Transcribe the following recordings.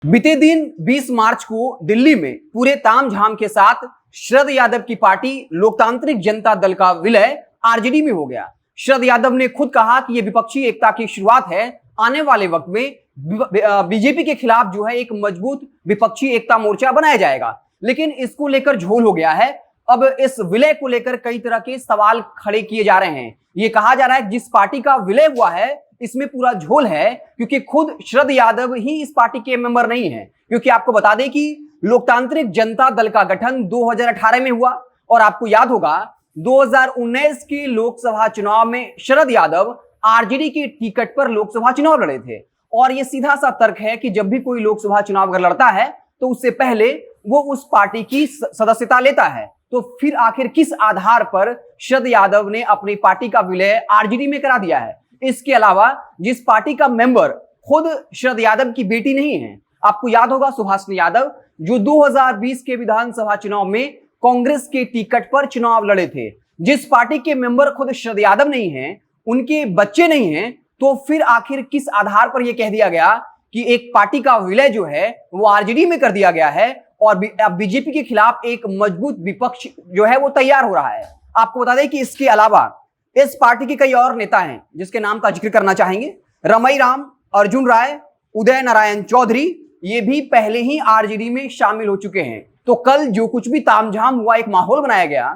बीते दिन 20 मार्च को दिल्ली में पूरे तामझाम के साथ शरद यादव की पार्टी लोकतांत्रिक जनता दल का विलय आरजेडी में हो गया। शरद यादव ने खुद कहा कि यह विपक्षी एकता की शुरुआत है। आने वाले वक्त में बीजेपी के खिलाफ जो है एक मजबूत विपक्षी एकता मोर्चा बनाया जाएगा, लेकिन इसको लेकर झोल हो गया है। अब इस विलय को लेकर कई तरह के सवाल खड़े किए जा रहे हैं। ये कहा जा रहा है कि जिस पार्टी का विलय हुआ है इसमें पूरा झोल है, क्योंकि खुद शरद यादव ही इस पार्टी के मेंबर नहीं है। क्योंकि आपको बता दें कि लोकतांत्रिक जनता दल का गठन 2018 में हुआ और आपको याद होगा 2019 के लोकसभा चुनाव में शरद यादव आरजेडी के टिकट पर लोकसभा चुनाव लड़े थे। और यह सीधा सा तर्क है कि जब भी कोई लोकसभा चुनाव अगर लड़ता है तो उससे पहले वो उस पार्टी की सदस्यता लेता है। तो फिर आखिर किस आधार पर शरद यादव ने अपनी पार्टी का विलय आरजेडी में करा दिया है? इसके अलावा जिस पार्टी का मेंबर खुद शरद यादव की बेटी नहीं है, आपको याद होगा सुभाषिनी यादव, जो 2020 के विधानसभा चुनाव में कांग्रेस के टिकट पर चुनाव लड़े थे। जिस पार्टी के मेंबर खुद शरद यादव नहीं है, उनके बच्चे नहीं हैं, तो फिर आखिर किस आधार पर यह कह दिया गया कि एक पार्टी का विलय जो है वो आरजेडी में कर दिया गया है और बीजेपी के खिलाफ एक मजबूत विपक्ष जो है वो तैयार हो रहा है? आपको बता दें कि इसके अलावा इस पार्टी के कई और नेता हैं जिसके नाम का जिक्र करना चाहेंगे। रमई राम, अर्जुन राय, उदय नारायण चौधरी, ये भी पहले ही आरजेडी में शामिल हो चुके हैं। तो कल जो कुछ भी तामझाम हुआ, एक माहौल बनाया गया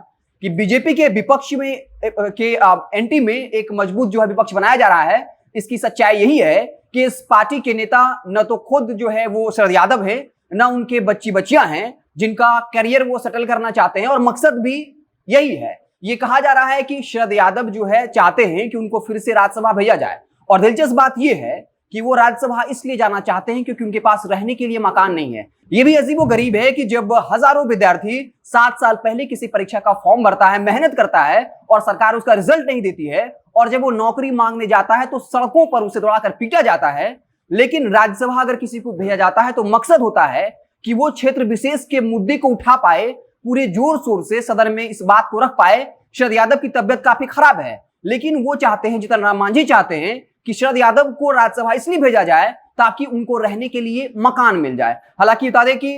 कि बीजेपी के विपक्ष में एंटी में एक मजबूत जो है विपक्ष बनाया जा रहा है। इसकी सच्चाई यही है कि इस पार्टी के नेता न तो खुद जो है वो शरद यादव है, न उनके बच्ची बच्चियां हैं जिनका करियर वो सेटल करना चाहते हैं, और मकसद भी यही है। ये कहा जा रहा है कि शरद यादव जो है चाहते हैं कि उनको फिर से राज्यसभा भेजा जाए। और दिलचस्प बात यह है कि वो राज्यसभा इसलिए जाना चाहते हैं क्योंकि उनके पास रहने के लिए मकान नहीं है। ये भी अजीबोगरीब है कि जब हजारों विद्यार्थी 7 साल पहले किसी परीक्षा का फॉर्म भरता है, मेहनत करता है और सरकार उसका रिजल्ट नहीं देती है, और जब वो नौकरी मांगने जाता है तो सड़कों पर उसे दौड़ाकर पीटा जाता है। लेकिन राज्यसभा अगर किसी को भेजा जाता है तो मकसद होता है कि वो क्षेत्र विशेष के मुद्दे को उठा पाए, पूरे जोर शोर से सदन में इस बात को रख पाए। शरद यादव की तबियत काफी खराब है, लेकिन वो चाहते हैं, जीतन राम मांझी चाहते हैं कि शरद यादव को राज्यसभा इसलिए भेजा जाए ताकि उनको रहने के लिए मकान मिल जाए। हालांकि बता दें कि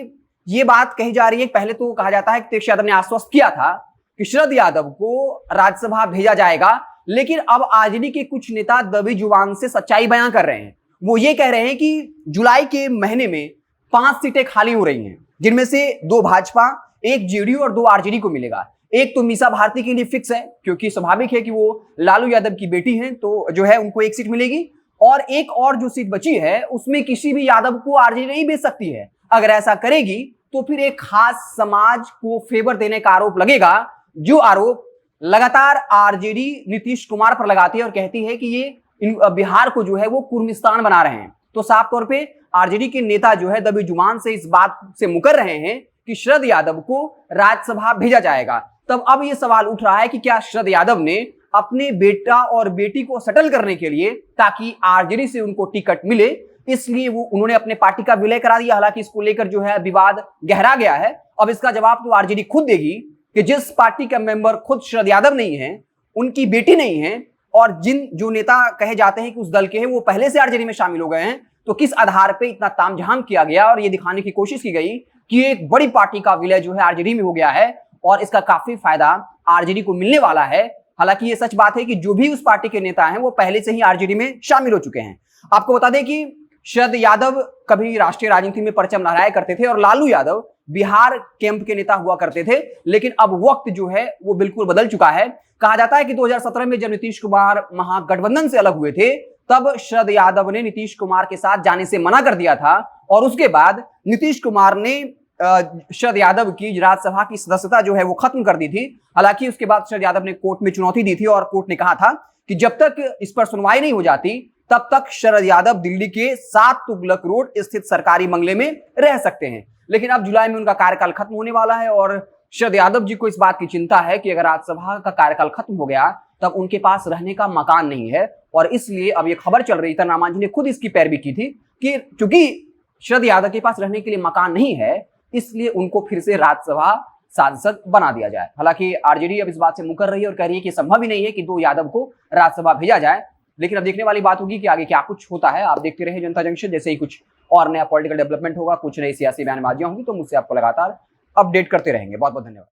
ये बात कही जा रही है, पहले तो कहा जाता है कि तेजस्वी यादव ने आश्वस्त किया था कि शरद यादव को राज्यसभा भेजा जाएगा, लेकिन अब आरजेडी के कुछ नेता दबी जुबान से सच्चाई बयां कर रहे हैं। वो ये कह रहे हैं कि जुलाई के महीने में 5 सीटें खाली हो रही हैं, जिनमें से 2 भाजपा, 1 जेडीयू और 2 आरजेडी को मिलेगा। एक तो मीसा भारती के लिए फिक्स है, क्योंकि स्वाभाविक है कि वो लालू यादव की बेटी हैं, तो जो है उनको 1 सीट मिलेगी। और एक और जो सीट बची है उसमें किसी भी यादव को आरजेडी नहीं भेज सकती है। अगर ऐसा करेगी तो फिर एक खास समाज को फेवर देने का आरोप लगेगा, जो आरोप लगातार आरजेडी नीतीश कुमार पर लगाती है और कहती है कि ये बिहार को जो है वो कुर्मिस्तान बना रहे हैं। तो साफ तौर पे आरजेडी के नेता जो है दबी जुबान से इस बात से मुकर रहे हैं कि शरद यादव को राज्यसभा भेजा जाएगा। तब अब यह सवाल उठ रहा है कि क्या शरद यादव ने अपने बेटा और बेटी को सेटल करने के लिए, ताकि आरजेडी से उनको टिकट मिले, इसलिए उन्होंने अपने पार्टी का विलय करा दिया। हालांकि इसको लेकर जो है विवाद गहरा गया है। अब इसका जवाब तो आरजेडी खुद देगी कि जिस पार्टी का मेंबर खुद शरद यादव नहीं है, उनकी बेटी नहीं है, और जो नेता कहे जाते हैं कि उस दल के हैं वो पहले से आरजेडी में शामिल हो गए हैं, तो किस आधार पर इतना तामझाम किया गया और ये दिखाने की कोशिश की गई कि एक बड़ी पार्टी का विलय जो है आरजेडी में हो गया है और इसका काफी फायदा आरजेडी को मिलने वाला है। हालांकि ये सच बात है कि जो भी उस पार्टी के नेता हैं वो पहले से ही आरजेडी में शामिल हो चुके हैं। आपको बता दें कि शरद यादव कभी राष्ट्रीय राजनीति में परचम लहराया करते थे और लालू यादव बिहार कैंप के नेता हुआ करते थे, लेकिन अब वक्त जो है वो बिल्कुल बदल चुका है। कहा जाता है कि 2017 में जब नीतीश कुमार महागठबंधन से अलग हुए थे, तब शरद यादव ने नीतीश कुमार के साथ जाने से मना कर दिया था, और उसके बाद नीतीश कुमार ने शरद यादव की राज्यसभा की सदस्यता जो है वो खत्म कर दी थी। हालांकि उसके बाद शरद यादव ने कोर्ट में चुनौती दी थी और कोर्ट ने कहा था कि जब तक इस पर सुनवाई नहीं हो जाती तब तक शरद यादव दिल्ली के 7 तुगलक रोड स्थित सरकारी बंगले में रह सकते हैं। लेकिन अब जुलाई में उनका कार्यकाल खत्म होने वाला है और शरद यादव जी को इस बात की चिंता है कि अगर राज्यसभा का कार्यकाल खत्म हो गया तब उनके पास रहने का मकान नहीं है। और इसलिए अब ये खबर चल रही थी, रामांजी ने खुद इसकी पैरवी की थी कि चूंकि शरद यादव के पास रहने के लिए मकान नहीं है, इसलिए उनको फिर से राज्यसभा सांसद बना दिया जाए। हालांकि आरजेडी अब इस बात से मुकर रही है और कह रही है कि संभव ही नहीं है कि 2 यादव को राज्यसभा भेजा जाए। लेकिन अब देखने वाली बात होगी कि आगे क्या कुछ होता है। आप देखते रहे जनता जंक्शन, जैसे ही कुछ और नया पॉलिटिकल डेवलपमेंट होगा, कुछ नई सियासी बयानबाजियां होंगी तो मुझसे आपको लगातार अपडेट करते रहेंगे। बहुत बहुत धन्यवाद।